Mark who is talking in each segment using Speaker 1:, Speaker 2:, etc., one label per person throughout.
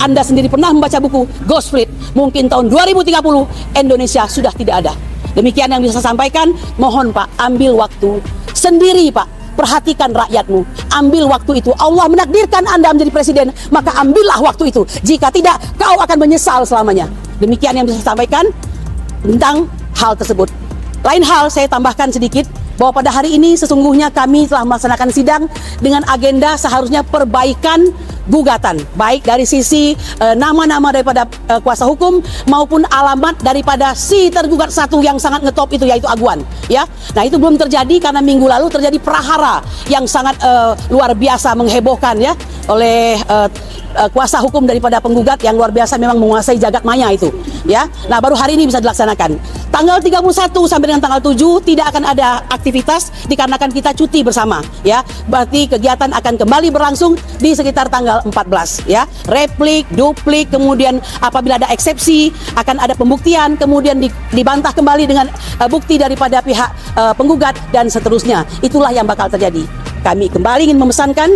Speaker 1: Anda sendiri pernah membaca buku Ghost Fleet, mungkin tahun 2030 Indonesia sudah tidak ada. Demikian yang bisa saya sampaikan. Mohon Pak, ambil waktu sendiri Pak, perhatikan rakyatmu, ambil waktu itu. Allah menakdirkan Anda menjadi presiden, maka ambillah waktu itu. Jika tidak, kau akan menyesal selamanya. Demikian yang bisa saya sampaikan tentang hal tersebut. Lain hal, saya tambahkan sedikit bahwa pada hari ini sesungguhnya kami telah melaksanakan sidang dengan agenda seharusnya perbaikan gugatan, baik dari sisi nama-nama daripada kuasa hukum maupun alamat daripada si tergugat satu yang sangat ngetop itu, yaitu Aguan, ya. Nah, itu belum terjadi karena minggu lalu terjadi prahara yang sangat luar biasa menghebohkan, ya, oleh kuasa hukum daripada penggugat yang luar biasa, memang menguasai jagat maya itu, ya. Nah, baru hari ini bisa dilaksanakan. Tanggal 31 sampai dengan tanggal 7 tidak akan ada aktivitas dikarenakan kita cuti bersama, ya. Berarti kegiatan akan kembali berlangsung di sekitar tanggal 14, ya. Replik, duplik, kemudian apabila ada eksepsi akan ada pembuktian, kemudian dibantah kembali dengan bukti daripada pihak penggugat dan seterusnya. Itulah yang bakal terjadi. Kami kembali ingin memesankan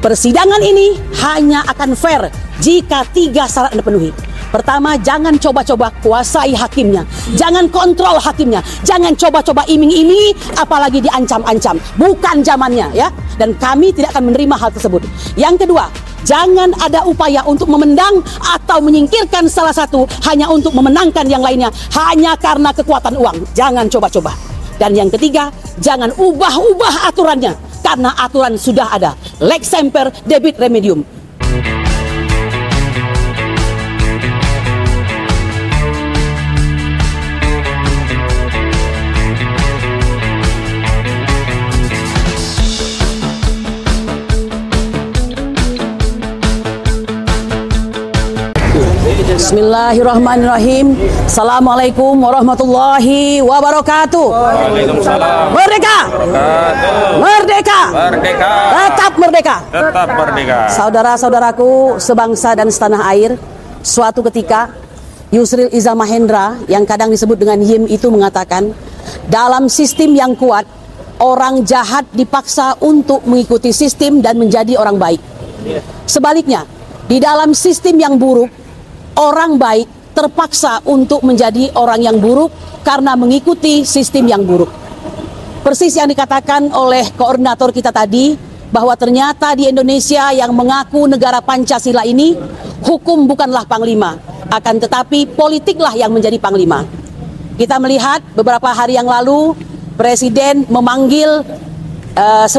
Speaker 1: persidangan ini hanya akan fair jika 3 syarat dipenuhi. Pertama, jangan coba-coba kuasai hakimnya, jangan kontrol hakimnya, jangan coba-coba iming-imingi, apalagi diancam-ancam. Bukan zamannya, ya. Dan kami tidak akan menerima hal tersebut. Yang kedua, jangan ada upaya untuk memendang atau menyingkirkan salah satu hanya untuk memenangkan yang lainnya, hanya karena kekuatan uang. Jangan coba-coba. Dan yang ketiga, jangan ubah-ubah aturannya, karena aturan sudah ada. Lex semper, debit remedium. Bismillahirrahmanirrahim. Assalamualaikum warahmatullahi wabarakatuh.
Speaker 2: Waalaikumsalam.
Speaker 1: Merdeka! Merdeka!
Speaker 2: Merdeka!
Speaker 1: Tetap merdeka!
Speaker 2: Tetap merdeka.
Speaker 1: Saudara-saudaraku sebangsa dan setanah air, suatu ketika Yusril Iza Mahendra yang kadang disebut dengan YIM itu mengatakan, dalam sistem yang kuat, orang jahat dipaksa untuk mengikuti sistem dan menjadi orang baik. Sebaliknya, di dalam sistem yang buruk, orang baik terpaksa untuk menjadi orang yang buruk karena mengikuti sistem yang buruk. Persis yang dikatakan oleh koordinator kita tadi, bahwa ternyata di Indonesia yang mengaku negara Pancasila ini, hukum bukanlah panglima, akan tetapi politiklah yang menjadi panglima. Kita melihat beberapa hari yang lalu, Presiden memanggil 9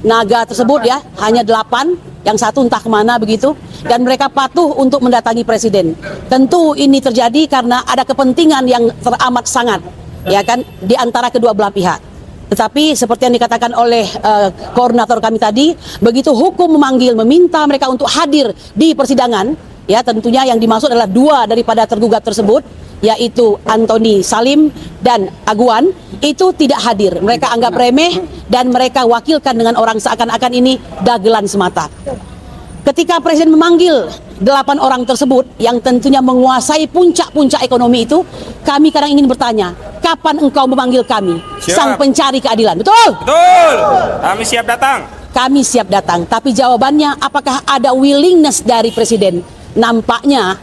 Speaker 1: naga tersebut, ya, hanya 8, yang satu entah kemana begitu, dan mereka patuh untuk mendatangi Presiden. Tentu ini terjadi karena ada kepentingan yang teramat sangat, ya kan, di antara kedua belah pihak. Tetapi seperti yang dikatakan oleh koordinator kami tadi, begitu hukum memanggil, meminta mereka untuk hadir di persidangan, ya, tentunya yang dimaksud adalah 2 daripada tergugat tersebut, yaitu Antoni Salim dan Aguan, itu tidak hadir. Mereka anggap remeh dan mereka wakilkan dengan orang seakan-akan ini dagelan semata. Ketika Presiden memanggil 8 orang tersebut yang tentunya menguasai puncak-puncak ekonomi itu, kami kadang ingin bertanya, kapan engkau memanggil kami, sang pencari keadilan? Betul?
Speaker 2: Betul. Kami siap datang.
Speaker 1: Kami siap datang. Tapi jawabannya, apakah ada willingness dari Presiden? Nampaknya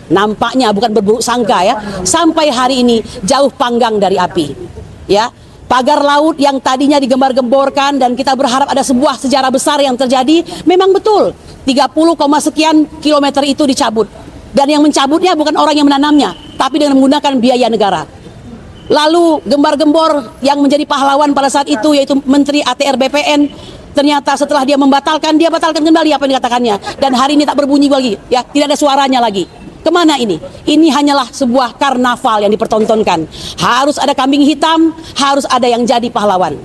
Speaker 1: bukan berburuk sangka, ya, sampai hari ini jauh panggang dari api, ya. Pagar laut yang tadinya digembar-gemborkan dan kita berharap ada sebuah sejarah besar yang terjadi, memang betul 30, sekian kilometer itu dicabut, dan yang mencabutnya bukan orang yang menanamnya, tapi dengan menggunakan biaya negara. Lalu gembar-gembor yang menjadi pahlawan pada saat itu, yaitu Menteri ATR BPN, ternyata setelah dia batalkan kembali apa yang dikatakannya, dan hari ini tak berbunyi lagi, ya, tidak ada suaranya lagi. Kemana ini? Ini hanyalah sebuah karnaval yang dipertontonkan. Harus ada kambing hitam, harus ada yang jadi pahlawan.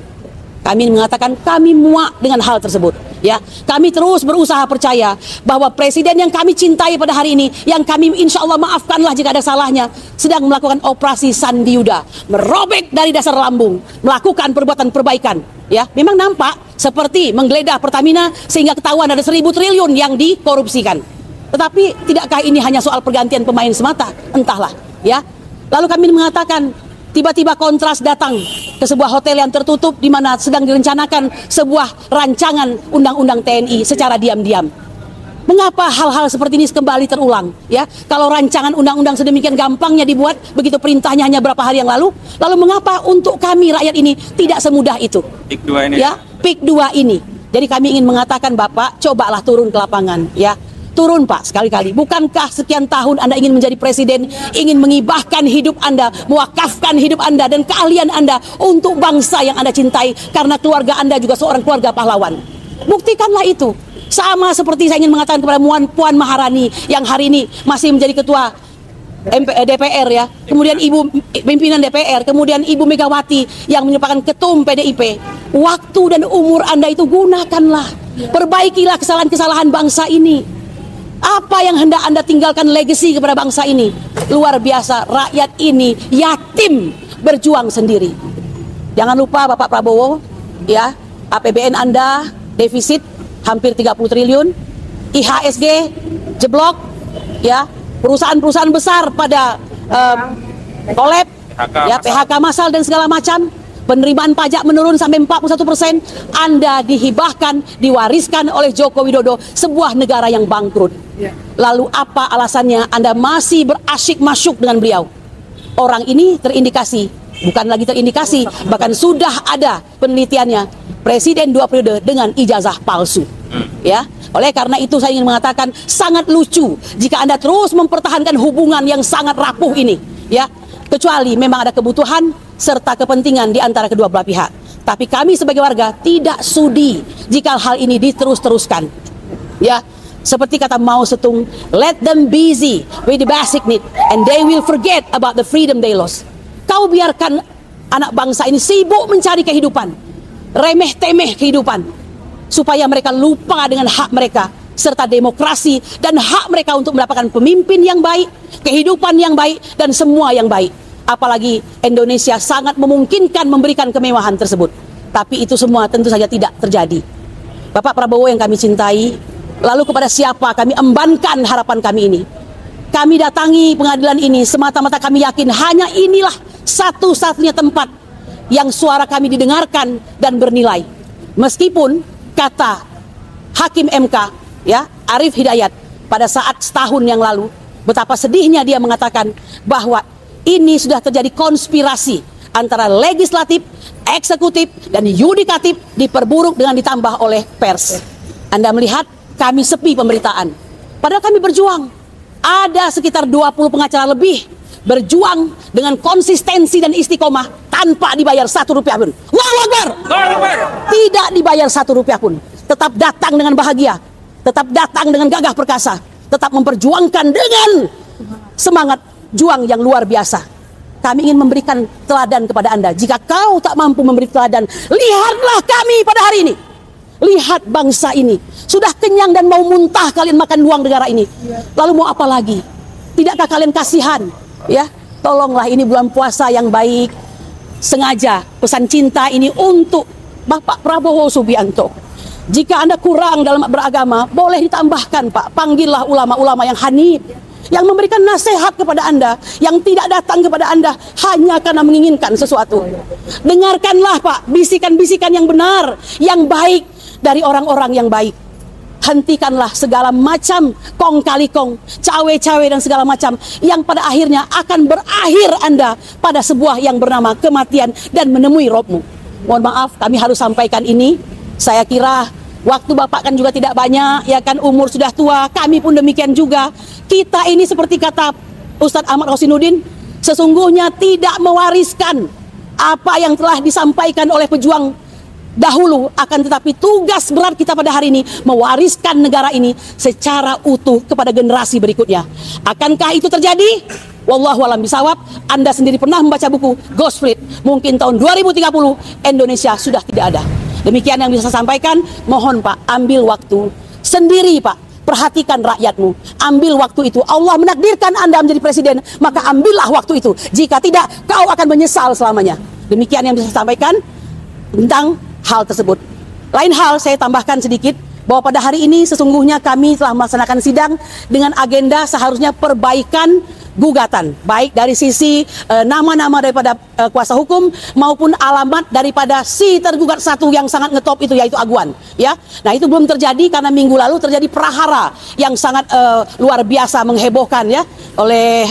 Speaker 1: Kami mengatakan kami muak dengan hal tersebut, ya. Kami terus berusaha percaya bahwa Presiden yang kami cintai pada hari ini, yang kami insya Allah maafkanlah jika ada salahnya, sedang melakukan operasi Sandiuda, merobek dari dasar lambung, melakukan perbuatan perbaikan, ya. Memang nampak seperti menggeledah Pertamina sehingga ketahuan ada 1.000 triliun yang dikorupsikan. Tetapi tidakkah ini hanya soal pergantian pemain semata? Entahlah, ya. Lalu kami mengatakan, tiba-tiba Kontras datang ke sebuah hotel yang tertutup di mana sedang direncanakan sebuah rancangan undang-undang TNI secara diam-diam. Mengapa hal-hal seperti ini kembali terulang? Ya, kalau rancangan undang-undang sedemikian gampangnya dibuat, begitu perintahnya hanya berapa hari yang lalu mengapa untuk kami rakyat ini tidak semudah itu?
Speaker 2: PIK 2 ini.
Speaker 1: Ya, PIK 2 ini. Jadi kami ingin mengatakan Bapak, cobalah turun ke lapangan, ya. Turun Pak, sekali-kali. Bukankah sekian tahun Anda ingin menjadi presiden, ingin mengibahkan hidup Anda, mewakafkan hidup Anda dan keahlian Anda untuk bangsa yang Anda cintai, karena keluarga Anda juga seorang keluarga pahlawan. Buktikanlah itu. Sama seperti saya ingin mengatakan kepada Puan Maharani yang hari ini masih menjadi ketua DPR, ya. Kemudian Ibu pimpinan DPR, kemudian Ibu Megawati yang merupakan ketum PDIP. Waktu dan umur Anda itu gunakanlah. Perbaikilah kesalahan-kesalahan bangsa ini. Apa yang hendak Anda tinggalkan legacy kepada bangsa ini? Luar biasa, rakyat ini yatim berjuang sendiri. Jangan lupa Bapak Prabowo, ya, APBN Anda defisit hampir 30 triliun, IHSG jeblok, ya, perusahaan-perusahaan besar pada kolab, ya, PHK massal dan segala macam, penerimaan pajak menurun sampai 41%. Anda dihibahkan, diwariskan oleh Joko Widodo sebuah negara yang bangkrut. Lalu apa alasannya Anda masih berasyik masyuk dengan beliau? Orang ini terindikasi, bukan lagi terindikasi, bahkan sudah ada penelitiannya, presiden 2 periode dengan ijazah palsu. Ya, oleh karena itu saya ingin mengatakan sangat lucu jika Anda terus mempertahankan hubungan yang sangat rapuh ini, ya. Kecuali memang ada kebutuhan serta kepentingan di antara kedua belah pihak. Tapi kami sebagai warga tidak sudi jika hal ini diterus-teruskan. Ya, seperti kata Mao Zedong, let them busy with the basic need and they will forget about the freedom they lost. Kau biarkan anak bangsa ini sibuk mencari kehidupan, remeh-temeh kehidupan, supaya mereka lupa dengan hak mereka serta demokrasi dan hak mereka untuk mendapatkan pemimpin yang baik, kehidupan yang baik dan semua yang baik. Apalagi Indonesia sangat memungkinkan memberikan kemewahan tersebut. Tapi itu semua tentu saja tidak terjadi. Bapak Prabowo yang kami cintai, lalu kepada siapa kami embankan harapan kami ini? Kami datangi pengadilan ini semata-mata kami yakin hanya inilah satu-satunya tempat yang suara kami didengarkan dan bernilai. Meskipun kata Hakim MK, ya, Arief Hidayat, pada saat setahun yang lalu, betapa sedihnya dia mengatakan bahwa ini sudah terjadi konspirasi antara legislatif, eksekutif, dan yudikatif diperburuk dengan ditambah oleh pers. Anda melihat kami sepi pemberitaan. Padahal kami berjuang. Ada sekitar 20 pengacara lebih berjuang dengan konsistensi dan istiqomah tanpa dibayar 1 rupiah pun. Allahu Akbar! Tidak dibayar 1 rupiah pun. Tetap datang dengan bahagia, tetap datang dengan gagah perkasa, tetap memperjuangkan dengan semangat juang yang luar biasa. Kami ingin memberikan teladan kepada Anda. Jika kau tak mampu memberi teladan, lihatlah kami pada hari ini. Lihat bangsa ini. Sudah kenyang dan mau muntah kalian makan uang negara ini. Lalu mau apa lagi? Tidakkah kalian kasihan? Ya, tolonglah, ini bulan puasa yang baik. Sengaja pesan cinta ini untuk Bapak Prabowo Subianto. Jika Anda kurang dalam beragama, boleh ditambahkan Pak. Panggillah ulama-ulama yang hanif, yang memberikan nasihat kepada Anda, yang tidak datang kepada Anda hanya karena menginginkan sesuatu. Dengarkanlah Pak, bisikan-bisikan yang benar, yang baik dari orang-orang yang baik. Hentikanlah segala macam kong kali kong, cawe-cawe dan segala macam yang pada akhirnya akan berakhir Anda pada sebuah yang bernama kematian dan menemui Robmu. Mohon maaf, kami harus sampaikan ini. Saya kira waktu Bapak kan juga tidak banyak, ya kan, umur sudah tua, kami pun demikian juga. Kita ini seperti kata Ustadz Ahmad Hosinuddin, sesungguhnya tidak mewariskan apa yang telah disampaikan oleh pejuang dahulu, akan tetapi tugas berat kita pada hari ini mewariskan negara ini secara utuh kepada generasi berikutnya. Akankah itu terjadi? Wallahu a'lam bishawab. Anda sendiri pernah membaca buku Ghost Fleet, mungkin tahun 2030 Indonesia sudah tidak ada. Demikian yang bisa saya sampaikan. Mohon Pak, ambil waktu sendiri Pak, perhatikan rakyatmu, ambil waktu itu. Allah menakdirkan Anda menjadi presiden, maka ambillah waktu itu. Jika tidak, kau akan menyesal selamanya. Demikian yang bisa saya sampaikan tentang hal tersebut. Lain hal saya tambahkan sedikit, bahwa pada hari ini sesungguhnya kami telah melaksanakan sidang dengan agenda seharusnya perbaikan gugatan, baik dari sisi nama-nama daripada kuasa hukum maupun alamat daripada si tergugat satu yang sangat ngetop itu, yaitu aguan, ya. Nah, itu belum terjadi karena minggu lalu terjadi prahara yang sangat luar biasa menghebohkan, ya, oleh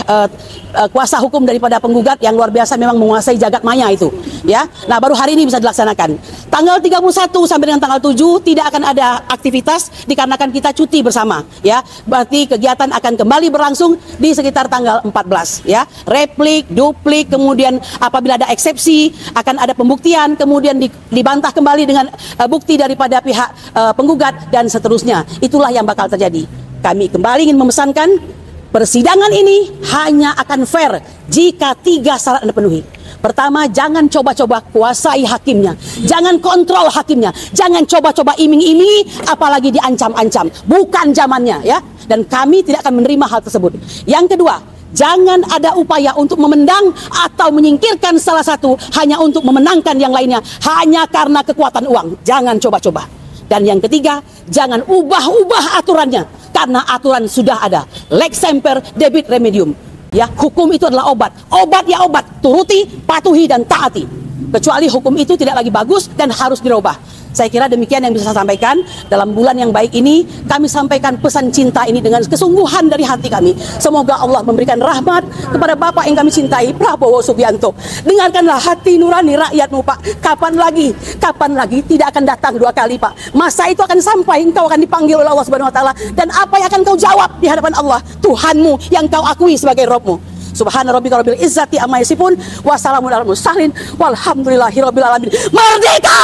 Speaker 1: kuasa hukum daripada penggugat yang luar biasa, memang menguasai jagat maya itu, ya. Nah, baru hari ini bisa dilaksanakan. Tanggal 31 sampai dengan tanggal 7 tidak akan ada aktivitas dikarenakan kita cuti bersama, ya. Berarti kegiatan akan kembali berlangsung di sekitar tanggal 14, ya. Replik, duplik, kemudian apabila ada eksepsi akan ada pembuktian, kemudian dibantah kembali dengan bukti daripada pihak penggugat dan seterusnya. Itulah yang bakal terjadi. Kami kembali ingin memesankan persidangan ini hanya akan fair jika 3 syarat dipenuhi. Pertama, jangan coba-coba kuasai hakimnya, jangan kontrol hakimnya, jangan coba-coba iming-imingi, apalagi diancam-ancam. Bukan zamannya, ya. Dan kami tidak akan menerima hal tersebut. Yang kedua, jangan ada upaya untuk memendang atau menyingkirkan salah satu hanya untuk memenangkan yang lainnya, hanya karena kekuatan uang. Jangan coba-coba. Dan yang ketiga, jangan ubah-ubah aturannya, karena aturan sudah ada. Lex semper debit remedium. Ya, hukum itu adalah obat. Obat ya obat, turuti, patuhi dan taati. Kecuali hukum itu tidak lagi bagus dan harus dirubah. Saya kira demikian yang bisa saya sampaikan. Dalam bulan yang baik ini, kami sampaikan pesan cinta ini dengan kesungguhan dari hati kami. Semoga Allah memberikan rahmat kepada Bapak yang kami cintai, Prabowo Subianto. Dengarkanlah hati nurani rakyatmu, Pak. Kapan lagi? Kapan lagi? Tidak akan datang 2 kali, Pak. Masa itu akan sampai, engkau akan dipanggil oleh Allah Subhanahu wa taala, dan apa yang akan kau jawab di hadapan Allah, Tuhanmu yang kau akui sebagai Rabbmu. Subhana rabbika rabbil izzati amma yasifun, wa salamun alal mursalin, walhamdulillahi rabbil alamin. Merdeka!